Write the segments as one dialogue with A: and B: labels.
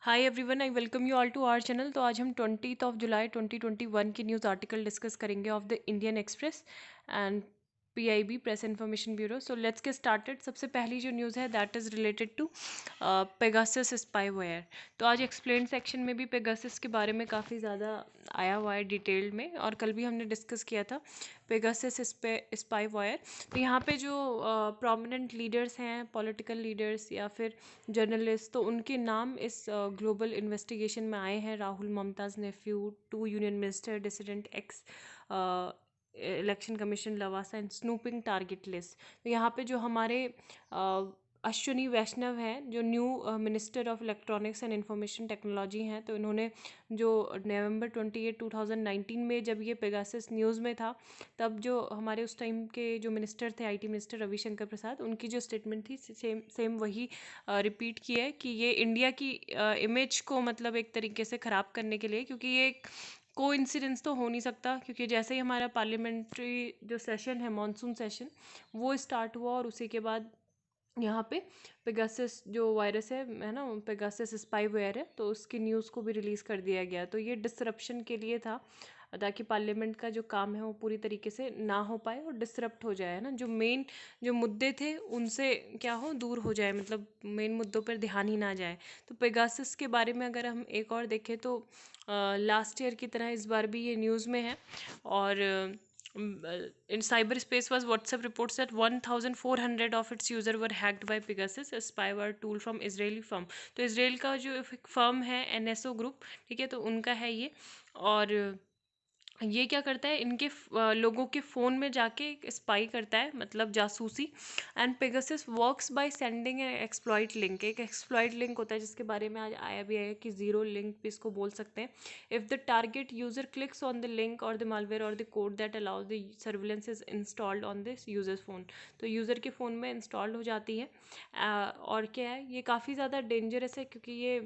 A: Hi everyone, I welcome you all to our channel. तो आज हम 20 जुलाई 2021 की न्यूज़ आर्टिकल डिस्कस करेंगे of the Indian Express and PIB press information bureau. So let's get started. सबसे पहली जो न्यूज़ है that is related to Pegasus spyware. तो आज एक्सप्लेन सेक्शन में भी पेगासस के बारे में काफ़ी ज़्यादा आया हुआ है डिटेल में, और कल भी हमने डिस्कस किया था पेगासस स्पाईवेयर। तो यहाँ पे जो प्रोमिनेंट लीडर्स हैं, पॉलिटिकल लीडर्स या फिर जर्नलिस्ट, तो उनके नाम इस ग्लोबल इन्वेस्टिगेशन में आए हैं। Rahul Mamata's nephew, 2 union minister, dissident ex election commission Lavasa and snooping target list. तो यहाँ पे जो हमारे अश्विनी वैष्णव हैं, जो new minister of electronics and information technology हैं, तो इन्होंने जो नवंबर 28, 2019 में जब ये पेगासस न्यूज़ में था, तब जो हमारे उस टाइम के जो मिनिस्टर थे, आईटी मिनिस्टर रविशंकर प्रसाद, उनकी जो स्टेटमेंट थी सेम सेम वही रिपीट की है कि ये इंडिया की इमेज को मतलब एक तरीके से ख़राब करने के लिए, क्योंकि ये एक कोइंसिडेंस तो हो नहीं सकता, क्योंकि जैसे ही हमारा पार्लियामेंट्री जो सेशन है, मॉनसून सेशन, वो स्टार्ट हुआ और उसी के बाद यहाँ पे पेगासस जो वायरस है ना, पेगासस स्पाईवेयर है, तो उसकी न्यूज़ को भी रिलीज़ कर दिया गया। तो ये डिसरप्शन के लिए था, ताकि पार्लियामेंट का जो काम है वो पूरी तरीके से ना हो पाए और डिसरप्ट हो जाए, है ना। जो मेन जो मुद्दे थे उनसे क्या हो, दूर हो जाए, मतलब मेन मुद्दों पर ध्यान ही ना जाए। तो पेगासस के बारे में अगर हम एक और देखें तो लास्ट ईयर की तरह इस बार भी ये न्यूज़ में है। और in cyberspace was WhatsApp reports that 1,400 of its users were hacked by Pegasus, a spyware tool from Israeli firm। तो इसराइल का जो एक फर्म है एनएसओ ग्रुप, ठीक है, तो उनका है ये। और ये क्या करता है, इनके लोगों के फ़ोन में जाके स्पाई करता है, मतलब जासूसी। And Pegasus works by sending an exploit link. एक एक्सप्लॉइट लिंक होता है जिसके बारे में आज आया भी है कि ज़ीरो लिंक भी इसको बोल सकते हैं। If the target user clicks on the link और द मालवेयर और the code that allows the surveillance is installed on this users phone. तो यूज़र के फ़ोन में इंस्टॉल्ड हो जाती है। और क्या है, ये काफ़ी ज़्यादा डेंजरस है, क्योंकि ये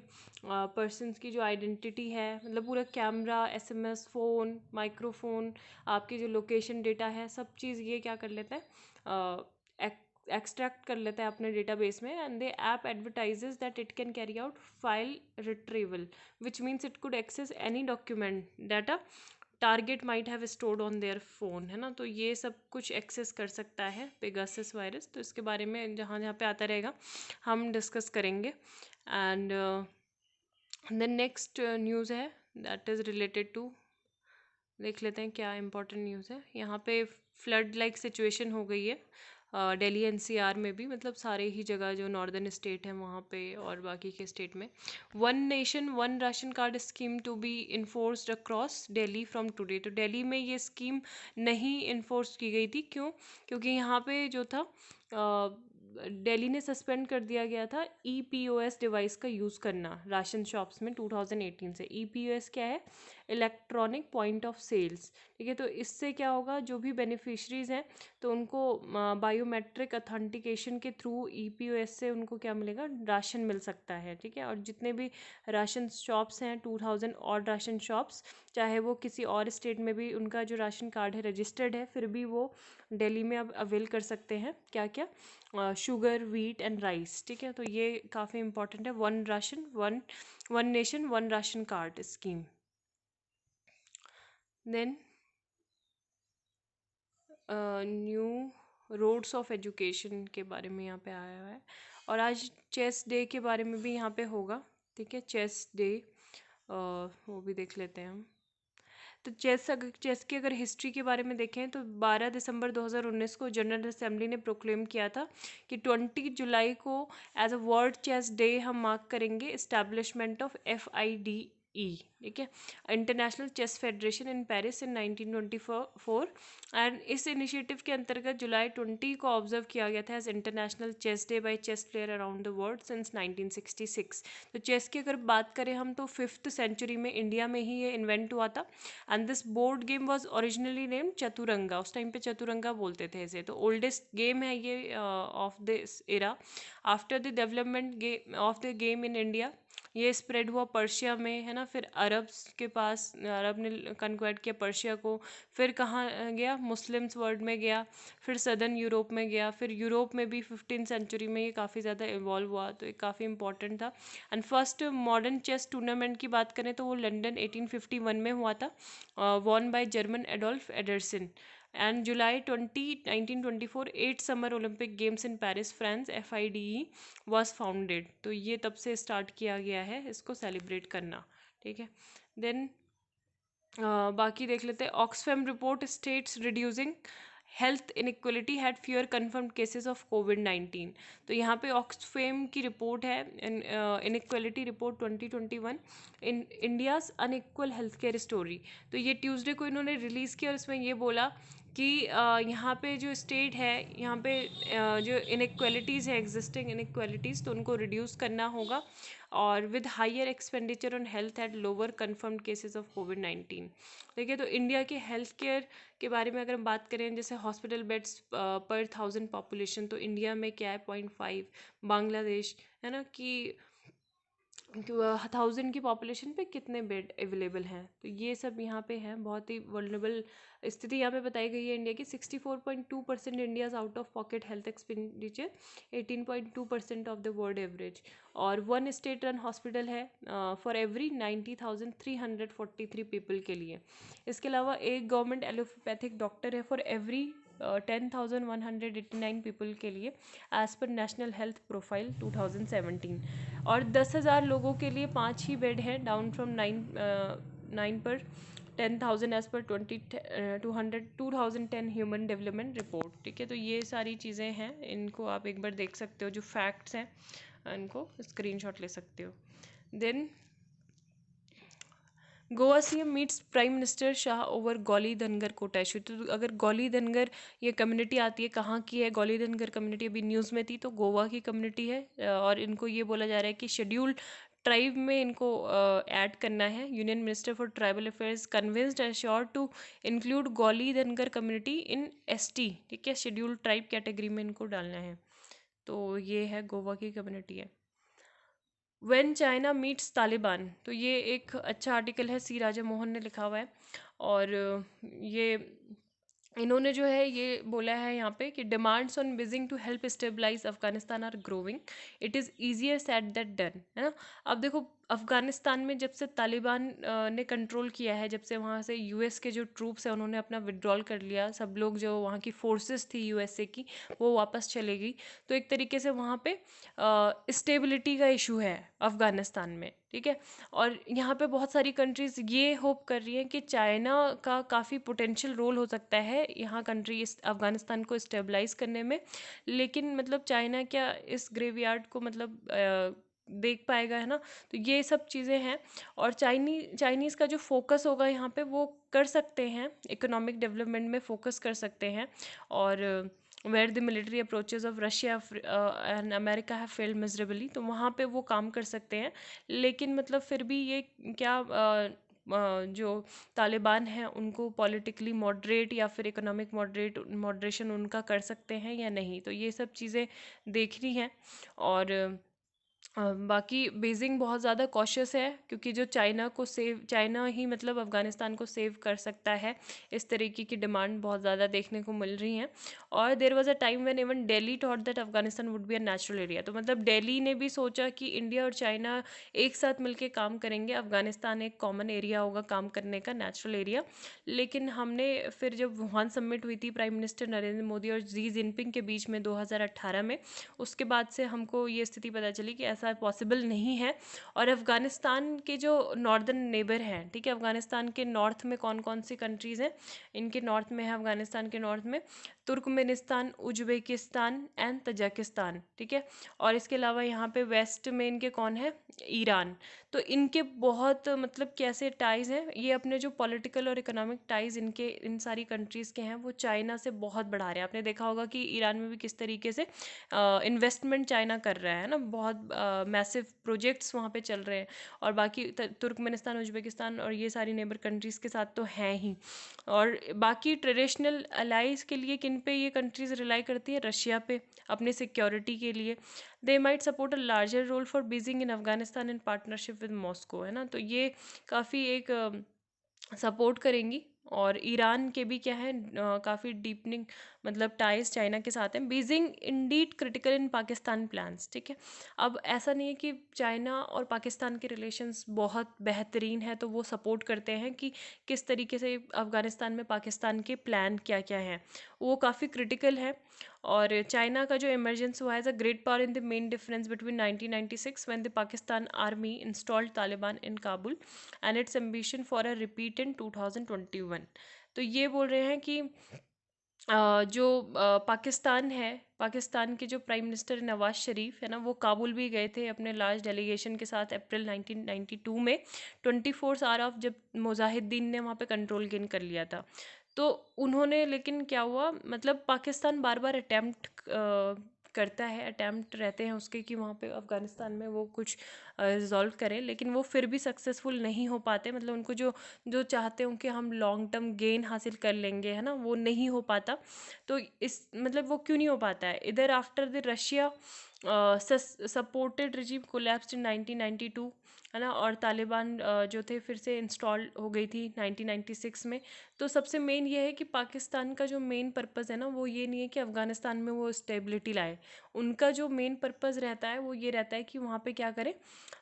A: पर्सनस की जो आइडेंटिटी है, मतलब पूरा कैमरा, एसएमएस, फ़ोन, माइक्रोफोन, आपकी जो लोकेशन डेटा है, सब चीज़ ये क्या कर लेता है, एक्सट्रैक्ट कर लेता है अपने डेटाबेस में। And the app advertises that it can carry out file retrieval, which means it could access any document data target might have stored on their phone, है ना। तो ये सब कुछ एक्सेस कर सकता है पेगासस वायरस। तो इसके बारे में जहाँ जहाँ पे आता रहेगा हम डिस्कस करेंगे। एंड देन नेक्स्ट न्यूज़ है दैट इज़ रिलेटेड टू, देख लेते हैं क्या इंपॉर्टेंट न्यूज़ है। यहाँ पे फ्लड लाइक सिचुएशन हो गई है दिल्ली एनसीआर में भी, मतलब सारे ही जगह जो नॉर्दर्न स्टेट है वहाँ पे और बाकी के स्टेट में। One nation one ration card scheme to be enforced across Delhi from today. तो दिल्ली में ये स्कीम नहीं इन्फोर्स की गई थी, क्यों? क्योंकि यहाँ पे जो था दिल्ली ने सस्पेंड कर दिया गया था ईपीओएस डिवाइस का यूज़ करना राशन शॉप्स में 2018 से। ईपीओएस क्या है? इलेक्ट्रॉनिक पॉइंट ऑफ सेल्स, ठीक है। तो इससे क्या होगा, जो भी बेनिफिशरीज हैं तो उनको बायोमेट्रिक अथेंटिकेशन के थ्रू ईपीओएस से उनको क्या मिलेगा, राशन मिल सकता है, ठीक है। और जितने भी राशन शॉप्स हैं, 2000 और राशन शॉप्स, चाहे वो किसी और स्टेट में भी उनका जो राशन कार्ड है रजिस्टर्ड है, फिर भी वो दिल्ली में अब अवेल कर सकते हैं क्या क्या, शुगर, व्हीट एंड राइस, ठीक है। तो ये काफ़ी इंपॉर्टेंट है, one ration one nation one ration card scheme. Then new roads of education के बारे में यहाँ पे आया है। और आज चेस डे के बारे में भी यहाँ पे होगा, ठीक है, चेस डे, वो भी देख लेते हैं हम। तो चेस की अगर हिस्ट्री के बारे में देखें तो 12 दिसंबर 2019 को जनरल असेंबली ने प्रोक्लेम किया था कि 20 जुलाई को as a world chess day हम मार्क करेंगे इस्टेब्लिशमेंट ऑफ FIDE, ठीक है, international chess federation in Paris in 1924। And इस इनिशिएटिव के अंतर्गत जुलाई 20 को ऑब्जर्व किया गया था as international chess day by chess player around the world since 1966। तो चेस की अगर बात करें हम तो 5th सेंचुरी में इंडिया में ही ये इन्वेंट हुआ था। And this board game was originally name Chaturanga, उस टाइम पे चतुरंगा बोलते थे इसे। तो ओल्डेस्ट गेम है ये of this era. After the development of the game in India, ये स्प्रेड हुआ पर्शिया में, है ना, फिर अरब के पास, अरब ने कन्क्वाइर किया पर्शिया को, फिर कहाँ गया, मुस्लिम्स वर्ल्ड में गया, फिर सदर्न यूरोप में गया, फिर यूरोप में भी 15th सेंचुरी में ये काफ़ी ज़्यादा इवॉल्व हुआ, तो ये काफ़ी इंपॉर्टेंट था। And first modern chess tournament की बात करें तो वो लंदन 1851 में हुआ था, won by German Adolf Anderson. And July 1924 8 summer Olympic games in Paris France FIDE was founded. तो ये तब से स्टार्ट किया गया है इसको सेलिब्रेट करना, ठीक है। देन बाकी देख लेते हैं। Oxfam report states reducing health inequality had fewer confirmed cases of कोविड-19। तो यहाँ पे ऑक्सफैम की रिपोर्ट है, inequality report 2021 in India's unequal health care story. तो ये ट्यूसडे को इन्होंने रिलीज़ किया और इसमें ये बोला कि यहाँ पे जो स्टेट है, यहाँ पे जो इनक्वलिटीज़ है, एग्जिस्टिंग इनक्वलिटीज़, तो उनको रिड्यूस करना होगा, और with higher expenditure on health at lower confirmed cases of कोविड-19। देखिए, तो इंडिया के हेल्थ केयर के बारे में अगर हम बात करें, जैसे हॉस्पिटल बेड्स पर 1000 पॉपुलेशन, तो इंडिया में क्या है 0.5, बांग्लादेश, है ना, कि 1000 की पॉपुलेशन पे कितने बेड अवेलेबल हैं। तो ये सब यहाँ पे हैं, बहुत ही वल्नरेबल स्थिति यहाँ पे बताई गई है इंडिया की। 64.2% India's out of pocket health expenditure, 18.2% of the world average, और 1 स्टेट रन हॉस्पिटल है फॉर एवरी 90,343 पीपल के लिए। इसके अलावा एक गवर्नमेंट एलोपैथिक डॉक्टर है फॉर एवरी 10,189 पीपल के लिए, as per national health profile 2017। और 10,000 लोगों के लिए 5 ही बेड हैं, डाउन फ्रॉम 9 पर 10,000 as per 2010 human development report, ठीक है। तो ये सारी चीज़ें हैं, इनको आप एक बार देख सकते हो, जो फैक्ट्स हैं इनको स्क्रीनशॉट ले सकते हो। Then Goa CM meets prime minister Shah over Gauli Dhangar quota issue. तो अगर गौली धनगर ये कम्युनिटी आती है, कहाँ की है गौली धनगर कम्युनिटी, अभी न्यूज़ में थी, तो गोवा की कम्युनिटी है, और इनको ये बोला जा रहा है कि शेड्यूल्ड ट्राइब में इनको ऐड करना है। Union minister for tribal affairs convinced assure to include Gauli Dhangar community in ST, ठीक है, शेड्यूल्ड ट्राइब कैटेगरी में इनको डालना है। तो ये है, गोवा की कम्युनिटी है। व्हेन चाइना मीट्स तालिबान, तो ये एक अच्छा आर्टिकल है, C राजा मोहन ने लिखा हुआ है, और ये इन्होंने जो है ये बोला है यहाँ पे कि demands on Beijing to help stabilise Afghanistan are growing, it is easier said that done, है ना। अब देखो, अफगानिस्तान में जब से तालिबान ने कंट्रोल किया है, जब से वहाँ से US के जो ट्रूप्स हैं उन्होंने अपना विड्रॉल कर लिया, सब लोग जो वहाँ की फोर्सेस थी USA की वो वापस चले गई, तो एक तरीके से वहाँ पे स्टेबिलिटी का इशू है अफ़गानिस्तान में, ठीक है। और यहाँ पे बहुत सारी कंट्रीज़ ये होप कर रही हैं कि चाइना का काफ़ी पोटेंशियल रोल हो सकता है यहाँ कंट्री इस अफ़गानिस्तान को स्टेबलाइज करने में, लेकिन मतलब चाइना क्या इस ग्रेवयार्ड को मतलब देख पाएगा, है ना। तो ये सब चीज़ें हैं, और चाइनीज़ का जो फोकस होगा यहाँ पे वो कर सकते हैं, इकोनॉमिक डेवलपमेंट में फोकस कर सकते हैं, और where the military approaches of Russia and America have failed miserably, तो वहाँ पे वो काम कर सकते हैं। लेकिन मतलब फिर भी ये क्या जो तालिबान हैं उनको पॉलिटिकली मॉडरेट या फिर इकोनॉमिक मॉडरेशन उनका कर सकते हैं या नहीं, तो ये सब चीज़ें देखनी हैं। और बाकी बीजिंग बहुत ज़्यादा कॉशियस है, क्योंकि जो चाइना ही मतलब अफ़गानिस्तान को सेव कर सकता है, इस तरीके की डिमांड बहुत ज़्यादा देखने को मिल रही हैं। और there was a time when even Delhi thought that Afghanistan would be a natural area, तो मतलब दिल्ली ने भी सोचा कि इंडिया और चाइना एक साथ मिलकर काम करेंगे, अफ़गानिस्तान एक कॉमन एरिया होगा काम करने का, नेचुरल एरिया। लेकिन हमने फिर जब वुहान समिट हुई थी प्राइम मिनिस्टर नरेंद्र मोदी और जी जिनपिंग के बीच में 2018 में, उसके बाद से हमको ये स्थिति पता चली कि ऐसा पॉसिबल नहीं है। और अफ़गानिस्तान के जो नॉर्दर्न नेबर हैं, ठीक है, अफ़गानिस्तान के नॉर्थ में कौन कौन सी कंट्रीज़ हैं, इनके नॉर्थ में है, अफ़गानिस्तान के नॉर्थ में तुर्कमेनिस्तान, उज्बेकिस्तान एंड तजाकिस्तान, ठीक है। और इसके अलावा यहाँ पे वेस्ट में इनके कौन है, ईरान। तो इनके बहुत मतलब कैसे टाइज़ हैं, ये अपने जो पॉलिटिकल और इकोनॉमिक टाइज़ इनके इन सारी कंट्रीज़ के हैं वो चाइना से बहुत बढ़ा रहे हैं। आपने देखा होगा कि ईरान में भी किस तरीके से इन्वेस्टमेंट चाइना कर रहा है ना, बहुत मैसिव प्रोजेक्ट्स वहाँ पे चल रहे हैं, और बाकी तुर्कमेनिस्तान, उज्बेकिस्तान और ये सारी नेबर कंट्रीज़ के साथ तो हैं ही। और बाकी ट्रेडिशनल अलाइज के लिए किन पे ये कंट्रीज़ रिलाई करती है? रशिया पे, अपने सिक्योरिटी के लिए। They might support a larger role for Beijing in Afghanistan in partnership with Moscow, है ना। तो ये काफ़ी एक सपोर्ट करेंगी। और ईरान के भी क्या है, काफ़ी डीपनिंग मतलब टाइज चाइना के साथ हैं। Beijing Indeed critical in Pakistan plans, ठीक है। अब ऐसा नहीं है कि चाइना और पाकिस्तान के रिलेशंस बहुत बेहतरीन है तो वो सपोर्ट करते हैं कि किस तरीके से अफ़गानिस्तान में पाकिस्तान के प्लान क्या क्या हैं, वो काफ़ी क्रिटिकल है। और चाइना का जो इमरजेंस हुआ है as a great power in the main difference between 1996 when the Pakistan army installed Taliban in Kabul and its ambition for a repeat in 2021। तो ये बोल रहे हैं कि जो पाकिस्तान है, पाकिस्तान के जो प्राइम मिनिस्टर नवाज शरीफ है ना, वो काबुल भी गए थे अपने लार्ज डेलीगेशन के साथ अप्रैल 1992 में, 24 आवर ऑफ जब मुजाहिदीन ने वहाँ पे कंट्रोल गेन कर लिया था। तो उन्होंने, लेकिन क्या हुआ, मतलब पाकिस्तान बार बार अटैम्प्ट करता है, अटैम्प्ट रहते हैं उसके कि वहाँ पे अफ़गानिस्तान में वो कुछ रिजॉल्व करें, लेकिन वो फिर भी सक्सेसफुल नहीं हो पाते। मतलब उनको जो जो चाहते हो कि हम लॉन्ग टर्म गेन हासिल कर लेंगे, है ना, वो नहीं हो पाता। तो इस मतलब वो क्यों नहीं हो पाता है? इधर after the Russia supported regime collapsed in 1992, है ना, और तालिबान जो थे फिर से इंस्टॉल हो गई थी 1996 में। तो सबसे मेन ये है कि पाकिस्तान का जो मेन पर्पज़ है ना, वो ये नहीं है कि अफ़गानिस्तान में वो स्टेबिलिटी लाए। उनका जो मेन पर्पज़ रहता है वो ये रहता है कि वहाँ पे क्या करें,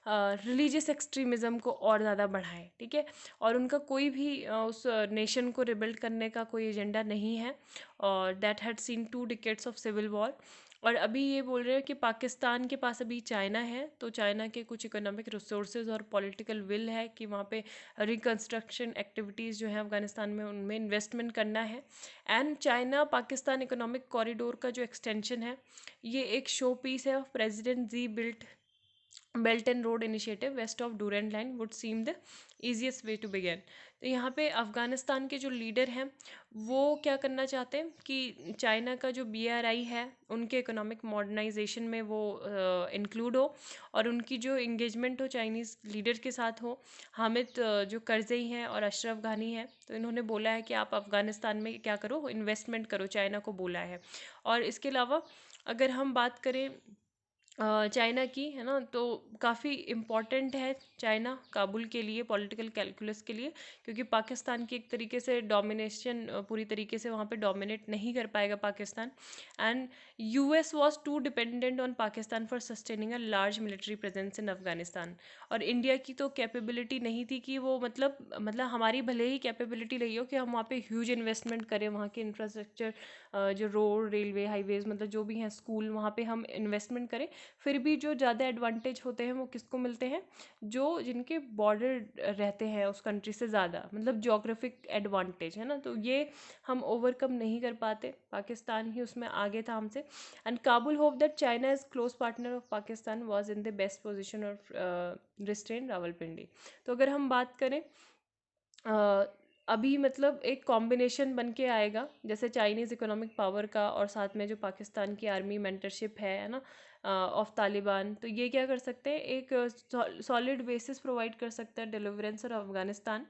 A: रिलीजियस एक्सट्रीमिज़म को और ज़्यादा बढ़ाए, ठीक है। और उनका कोई भी उस नेशन को रिबिल्ड करने का कोई एजेंडा नहीं है। और that had seen 2 decades of civil war. और अभी ये बोल रहे हैं कि पाकिस्तान के पास अभी चाइना है, तो चाइना के कुछ इकोनॉमिक रिसोर्सेज और पॉलिटिकल विल है कि वहाँ पे रिकंस्ट्रक्शन एक्टिविटीज़ जो हैं अफ़गानिस्तान में उनमें इन्वेस्टमेंट करना है। And China Pakistan economic corridor का जो एक्सटेंशन है, ये एक शो पीस है of president Xi built belt and road initiative west of Durand line would seem the easiest way to begin. तो यहाँ पे अफ़गानिस्तान के जो लीडर हैं वो क्या करना चाहते हैं कि चाइना का जो BRI है उनके इकोनॉमिक मॉडर्नाइजेशन में वो इंक्लूड हो, और उनकी जो इंगेजमेंट हो चाइनीज़ लीडर के साथ हो। हामिद जो करज़ई हैं और अशरफ घानी हैं, तो इन्होंने बोला है कि आप अफ़गानिस्तान में क्या करो, इन्वेस्टमेंट करो, चाइना को बोला है। और इसके अलावा अगर हम बात करें चाइना की, है ना, तो काफ़ी इम्पॉर्टेंट है चाइना काबुल के लिए, पॉलिटिकल कैलकुलस के लिए, क्योंकि पाकिस्तान की एक तरीके से डोमिनेशन पूरी तरीके से वहाँ पे डोमिनेट नहीं कर पाएगा Pakistan. And US was too dependent on Pakistan for sustaining a large military presence in Afghanistan. और इंडिया की तो कैपेबिलिटी नहीं थी कि वो मतलब हमारी भले ही कैपेबिलिटी रही हो कि हम वहाँ पे ह्यूज इन्वेस्टमेंट करें, वहाँ के इंफ्रास्ट्रक्चर, जो रोड, रेलवे, हाईवेज, मतलब जो भी हैं, स्कूल, वहाँ पे हम इन्वेस्टमेंट करें, फिर भी जो ज़्यादा एडवांटेज होते हैं वो किसको मिलते हैं? जो जिनके बॉर्डर रहते हैं उस कंट्री से ज़्यादा, मतलब जोग्राफिक एडवांटेज, है ना। तो ये हम ओवरकम नहीं कर पाते, पाकिस्तान ही उसमें आगे था हमसे। And Kabul hope that China is close partner of Pakistan was in the best position of restrain Rawalpindi. तो अगर हम बात करें अभी मतलब एक कॉम्बिनेशन बन के आएगा, जैसे चाइनीज़ इकोनॉमिक पावर का और साथ में जो पाकिस्तान की आर्मी मेंटरशिप है ना, ऑफ तालिबान, तो ये क्या कर सकते हैं, एक सॉलिड बेसिस प्रोवाइड कर सकता है डिलीवरेंस और अफगानिस्तान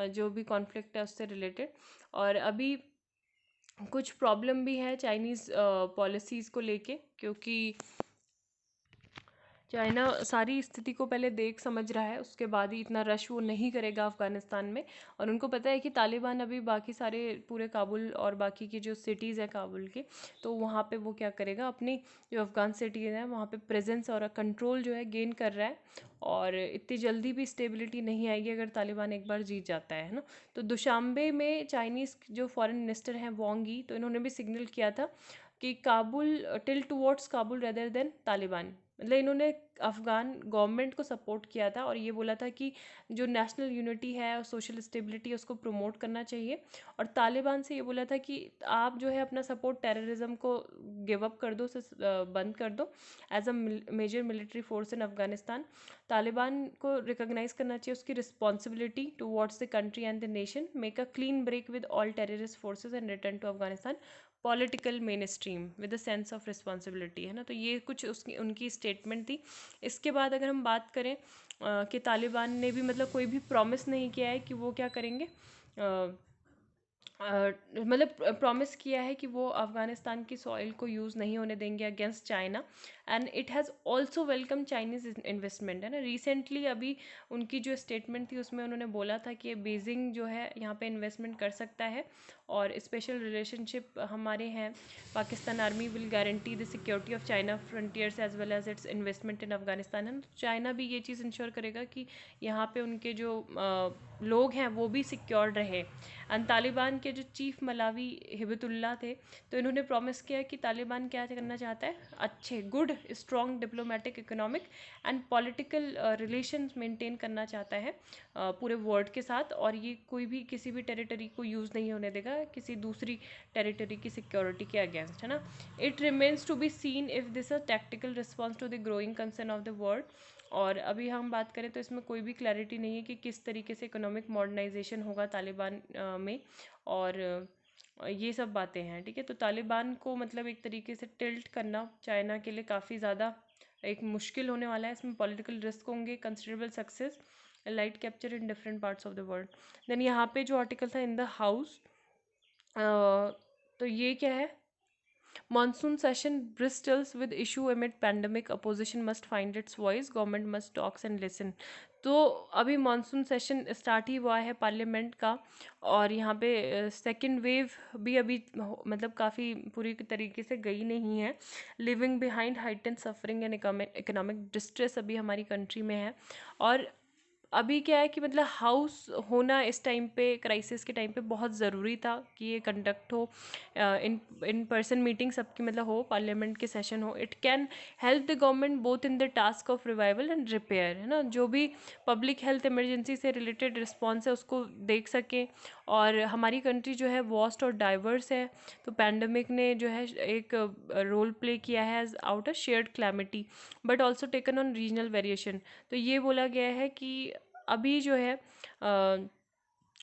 A: जो भी कॉन्फ्लिक्ट है उससे रिलेटेड। और अभी कुछ प्रॉब्लम भी है चाइनीज़ पॉलिसीज़ को लेके, क्योंकि चाइना सारी स्थिति को पहले देख समझ रहा है, उसके बाद ही इतना रश वो नहीं करेगा अफ़गानिस्तान में। और उनको पता है कि तालिबान अभी बाकी सारे पूरे काबुल और बाकी की जो सिटीज़ हैं काबुल के, तो वहाँ पे वो क्या करेगा, अपनी जो अफ़गान सिटीज़ हैं वहाँ पे प्रेजेंस और कंट्रोल जो है गेन कर रहा है। और इतनी जल्दी भी स्टेबिलिटी नहीं आएगी अगर तालिबान एक बार जीत जाता है ना। तो दुशांबे में चाइनीज़ जो फॉरेन मिनिस्टर हैं वांग यी, तो इन्होंने भी सिग्नल किया था कि Kabul till towards Kabul rather than Taliban. मतलब इन्होंने अफ़गान गवर्नमेंट को सपोर्ट किया था और ये बोला था कि जो नेशनल यूनिटी है और सोशल स्टेबिलिटी है उसको प्रमोट करना चाहिए। और तालिबान से ये बोला था कि आप जो है अपना सपोर्ट टेररिज्म को गिव अप कर दो, उसे बंद कर दो। As a major military force in Afghanistan, Taliban को रिकोगनाइज करना चाहिए उसकी responsibility towards the country and the nation, make a clean break with all terrorist forces and return to Afghanistan political mainstream with a sense of responsibility, है ना। तो ये कुछ उसकी उनकी स्टेटमेंट थी। इसके बाद अगर हम बात करें कि तालिबान ने भी मतलब कोई भी प्रॉमिस नहीं किया है कि वो क्या करेंगे, मतलब प्रॉमिस किया है कि वो अफ़गानिस्तान की सॉइल को यूज़ नहीं होने देंगे against China, and it has also welcome Chinese investment, है ना। रिसेंटली अभी उनकी जो स्टेटमेंट थी उसमें उन्होंने बोला था कि बीजिंग जो है यहाँ पे इन्वेस्टमेंट कर सकता है, और स्पेशल रिलेशनशिप हमारे हैं। Pakistan army will guarantee the security of China frontiers as well as its investment in Afghanistan, है। चाइना भी ये चीज़ इंश्योर करेगा कि यहाँ पे उनके जो लोग हैं वो भी सिक्योर रहे। एंड तालिबान के जो चीफ मलावी हिबतुल्लाह थे, तो इन्होंने प्रॉमिस किया कि तालिबान क्या करना चाहता है, अच्छे good strong diplomatic economic and political relations maintain करना चाहता है पूरे वर्ल्ड के साथ, और ये कोई भी किसी भी टेरिटरी को यूज़ नहीं होने देगा किसी दूसरी टेरिटरी की सिक्योरिटी के अगेंस्ट, है ना। It remains to be seen if this a tactical response to the growing concern of the world. और अभी हम बात करें तो इसमें कोई भी क्लैरिटी नहीं है कि किस तरीके से इकोनॉमिक मॉडर्नाइजेशन होगा तालिबान में, और ये सब बातें हैं, ठीक है। तो तालिबान को मतलब एक तरीके से टिल्ट करना चाइना के लिए काफ़ी ज़्यादा एक मुश्किल होने वाला है। इसमें पॉलिटिकल रिस्क होंगे, considerable success, light capture in different parts of the world. Then यहाँ पे जो आर्टिकल था इन द हाउस, तो ये क्या है, Monsoon session bristles with issue amid pandemic. Opposition must find its voice. Government must talk and listen. तो अभी मानसून सेशन स्टार्ट ही हुआ है पार्लियामेंट का, और यहाँ पे सेकेंड वेव भी अभी मतलब काफ़ी पूरी तरीके से गई नहीं है। Living behind heighten suffering and economic distress अभी हमारी कंट्री में है। और अभी क्या है कि मतलब हाउस होना इस टाइम पे, क्राइसिस के टाइम पे बहुत ज़रूरी था कि ये कंडक्ट हो, इन पर्सन मीटिंग सबकी मतलब हो, पार्लियामेंट के सेशन हो। It can help the government both in the task of revival and repair, है ना। जो भी पब्लिक हेल्थ इमरजेंसी से रिलेटेड रिस्पॉन्स है उसको देख सकें। और हमारी कंट्री जो है वास्ट और डाइवर्स है, तो पैंडमिक ने जो है एक रोल प्ले किया है as out a shared calamity, but also taken on regional variation. तो ये बोला गया है कि अभी जो है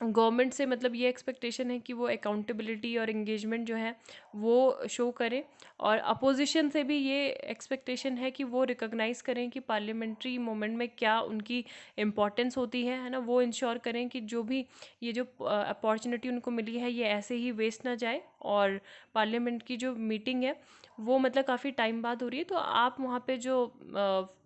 A: गवर्नमेंट से मतलब ये एक्सपेक्टेशन है कि वो अकाउंटेबिलिटी और इंगेजमेंट जो है वो शो करें, और अपोजिशन से भी ये एक्सपेक्टेशन है कि वो रिकॉग्नाइज़ करें कि पार्लियामेंट्री मोमेंट में क्या उनकी इम्पोर्टेंस होती है ना। वो इंश्योर करें कि जो भी ये जो अपॉर्चुनिटी उनको मिली है ये ऐसे ही वेस्ट ना जाए। और पार्लियामेंट की जो मीटिंग है वो मतलब काफ़ी टाइम बाद हो रही है, तो आप वहाँ पे जो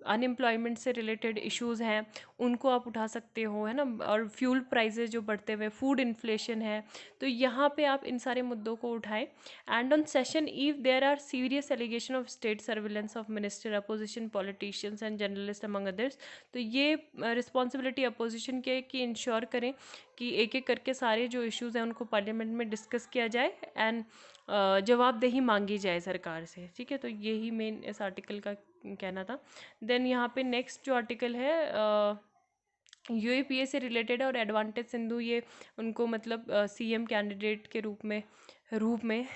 A: अनएम्प्लॉयमेंट से रिलेटेड इश्यूज़ हैं उनको आप उठा सकते हो, है ना। और फ्यूल प्राइजेज जो बढ़ते हुए, फूड इन्फ्लेशन है, तो यहाँ पे आप इन सारे मुद्दों को उठाएं। And on session eve there are serious allegation of state surveillance of minister, opposition politicians and journalist among others. तो ये रिस्पॉन्सिबिलिटी अपोजिशन के कि इंश्योर करें कि एक एक करके सारे जो इश्यूज़ हैं उनको पार्लियामेंट में डिस्कस किया जाए, एंड जवाबदेही मांगी जाए सरकार से, ठीक है। तो यही मेन इस आर्टिकल का कहना था। देन यहाँ पे नेक्स्ट जो आर्टिकल है यूएपीए से रिलेटेड है, और एडवांटेज सिंधु ये उनको मतलब सीएम कैंडिडेट के रूप में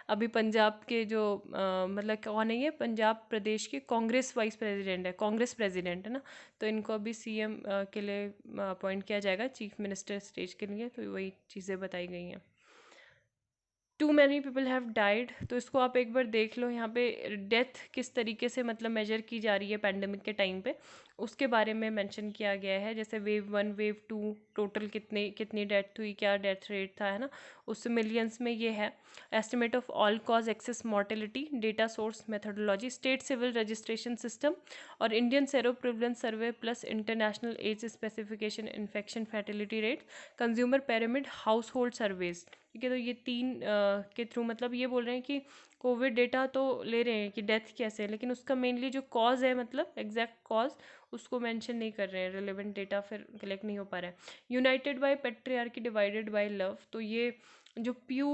A: अभी पंजाब के जो मतलब कौन है, ये पंजाब प्रदेश के कांग्रेस वाइस प्रेसिडेंट है, कांग्रेस प्रेसिडेंट, है ना। तो इनको अभी सीएम के लिए अपॉइंट किया जाएगा, चीफ मिनिस्टर स्टेज के लिए। तो वही चीज़ें बताई गई हैं। Too many people have died, तो इसको आप एक बार देख लो। यहाँ पे डेथ किस तरीके से मतलब मेजर की जा रही है पैंडमिक के टाइम पे, उसके बारे में मेंशन किया गया है। जैसे वेव 1 वेव 2 टोटल कितनी डेथ हुई, क्या डेथ रेट था, है ना, उस मिलियंस में ये है। Estimate of all cause excess mortality, data source methodology, state civil registration system, और Indian sero prevalence survey plus international age specification, infection fatality rate, consumer pyramid, household surveys, ठीक है। तो ये तीन के थ्रू मतलब ये बोल रहे हैं कि कोविड डेटा तो ले रहे हैं कि डेथ कैसे है, लेकिन उसका मेनली जो कॉज है मतलब एग्जैक्ट कॉज उसको मेंशन नहीं कर रहे हैं, रिलेवेंट डेटा फिर कलेक्ट नहीं हो पा रहा है। United by patriarchy divided by love, तो ये जो प्यू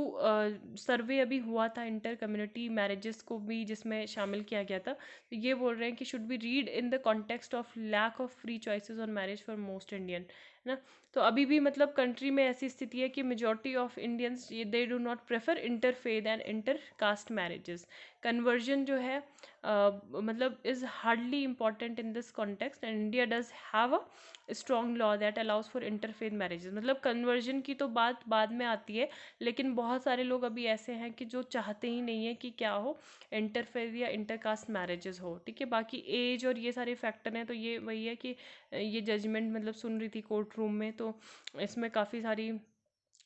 A: सर्वे अभी हुआ था इंटर कम्युनिटी मैरिजेस को भी जिसमें शामिल किया गया था, तो ये बोल रहे हैं कि should be read in the context of lack of free choices on marriage for most Indian, है ना। तो अभी भी मतलब कंट्री में ऐसी स्थिति है कि majority of Indians they do not prefer inter faith and inter caste marriages conversion जो है मतलब is hardly important in this context, and India does have a strong law that allows for interfaith marriages. मतलब conversion की तो बात बाद में आती है, लेकिन बहुत सारे लोग अभी ऐसे हैं कि जो चाहते ही नहीं है कि क्या हो, इंटरफेथ या इंटरकास्ट मैरिजेस हो, ठीक है। बाकी एज और ये सारे फैक्टर हैं, तो ये वही है कि ये जजमेंट मतलब सुन रही थी कोर्ट रूम में, तो इसमें काफ़ी सारी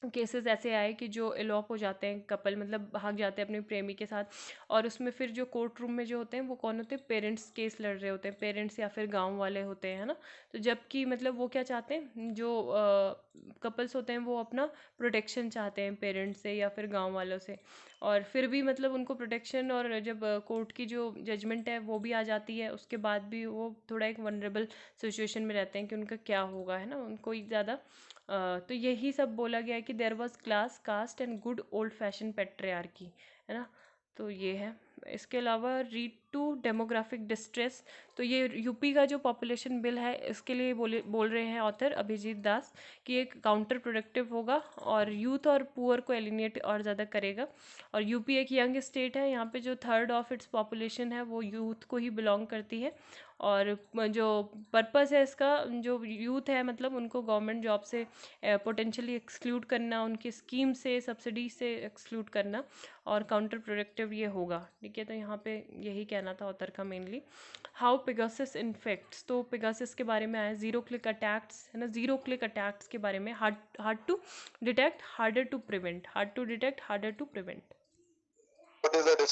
A: केसेस ऐसे आए कि जो एलॉप हो जाते हैं कपल, मतलब भाग जाते हैं अपने प्रेमी के साथ, और उसमें फिर जो कोर्ट रूम में जो होते हैं वो कौन होते हैं, पेरेंट्स केस लड़ रहे होते हैं, पेरेंट्स या फिर गांव वाले होते हैं, है ना। तो जबकि मतलब वो क्या चाहते हैं, जो कपल्स होते हैं वो अपना प्रोटेक्शन चाहते हैं पेरेंट्स से या फिर गांव वालों से, और फिर भी मतलब उनको प्रोटेक्शन, और जब कोर्ट की जो जजमेंट है वो भी आ जाती है, उसके बाद भी वो थोड़ा एक वनरेबल सिचुएशन में रहते हैं कि उनका क्या होगा, है ना। उनको एक ज़्यादा तो यही सब बोला गया है कि there was class, caste and good old fashion patriarchy, है ना। तो ये है। इसके अलावा रीड टू डेमोग्राफिक डिस्ट्रेस, तो ये यूपी का जो पॉपुलेशन बिल है इसके लिए बोल रहे हैं ऑथर अभिजीत दास कि एक काउंटर प्रोडक्टिव होगा और यूथ और पुअर को एलिनेट और ज़्यादा करेगा। और यूपी एक यंग स्टेट है, यहाँ पे जो थर्ड ऑफ इट्स पॉपुलेशन है वो यूथ को ही बिलोंग करती है, और जो पर्पस है इसका, जो यूथ है मतलब उनको गवर्नमेंट जॉब से पोटेंशियली एक्सक्लूड करना, उनकी स्कीम से, सब्सिडी से एक्सक्लूड करना, और काउंटर प्रोडक्टिव ये होगा, ठीक है। तो यहाँ पे यही कहना था ऑथर का मेनली। हाउ पेगासस इन्फेक्ट्स, तो पेगासस के बारे में आया, जीरो क्लिक अटैक्स, है ना, जीरो क्लिक अटैक्स के बारे में, hard to detect, harder to prevent, hard to detect, harder to prevent.